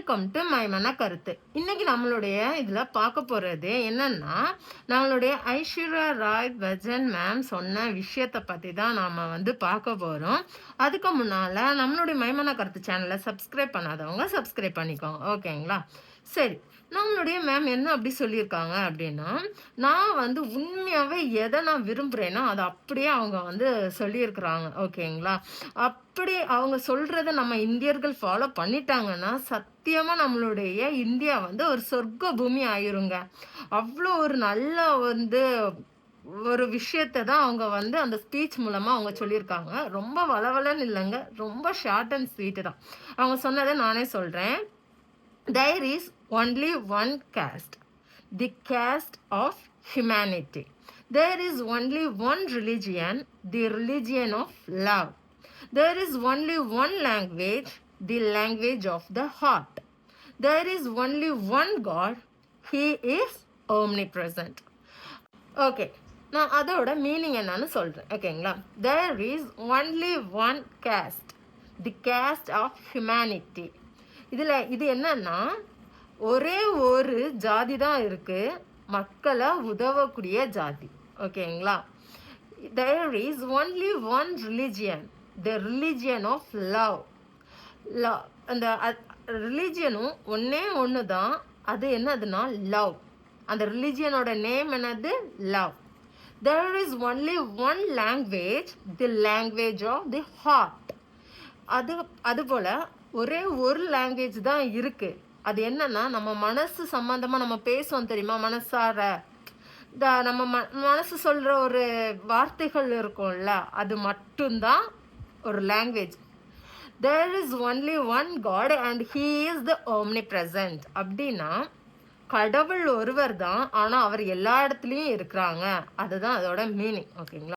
Welcome to மைமன கருத்து. இன்னைக்கு நம்மளுடைய இதில் பார்க்க போகிறது என்னன்னா, நம்மளுடைய ஐஸ்வர்யா ராய் பச்சன் மேம் சொன்ன விஷயத்தை பற்றி தான் நாம் பார்க்க போகிறோம். அதுக்கு முன்னால் நம்மளுடைய மைமன கருத்து சேனலை சப்ஸ்கிரைப் பண்ணாதவங்க சப்ஸ்கிரைப் பண்ணிக்கோங்க, ஓகேங்களா? சரி, நம்மளுடைய மேம் என்ன அப்படி சொல்லியிருக்காங்க அப்படின்னா, நான் உண்மையாகவே எதை நான் விரும்புகிறேன்னா அதை அப்படியே அவங்க சொல்லியிருக்கிறாங்க, ஓகேங்களா? அப்படி அவங்க சொல்கிறத நம்ம இந்தியர்கள் ஃபாலோ பண்ணிட்டாங்கன்னா சத்தியமாக நம்மளுடைய இந்தியா ஒரு சொர்க்க பூமி ஆயிருங்க. அவ்வளோ ஒரு நல்ல ஒரு விஷயத்தை தான் அவங்க அந்த ஸ்பீச் மூலமாக அவங்க சொல்லியிருக்காங்க. ரொம்ப வளவலன்னு இல்லைங்க, ரொம்ப ஷார்ட் அண்ட் ஸ்வீட்டு தான். அவங்க சொன்னதை நானே சொல்கிறேன். There is only one caste, the caste of humanity. There is only one religion, the religion of love. There is only one language, the language of the heart. There is only one God, He is omnipresent. Okay, நான் அதோட meaning என்னன்னு சொல்கிறேன், ஓகேங்களா? There is only one caste, the caste of humanity. இது என்னன்னா, ஒரே ஒரு ஜாதி தான் இருக்கு, மக்களை உதவக்கூடிய ஜாதி, ஓகேங்களா? There is only one religion, the religion of love. அந்த ரிலிஜியனும் ஒன்று தான், அது என்னதுன்னா லவ். அந்த ரிலிஜியனோட நேம் என்னது? Love. There is only one language, the language of the heart. அதுபோல் ஒரே ஒரு லாங்குவேஜ் தான் இருக்குது. அது என்னன்னா, நம்ம மனசு சம்மந்தமாக நம்ம பேசுவோம் தெரியுமா, மனசார நம்ம மனசு சொல்கிற ஒரு வார்த்தைகள் இருக்கும்ல, அது மட்டும்தான் ஒரு language. There is only one God and He is the omnipresent. அப்படின்னா கடவுள் ஒருவர் தான், ஆனால் அவர் எல்லா இடத்துலையும் இருக்கிறாங்க. அதுதான் அதோட மீனிங், ஓகேங்களா?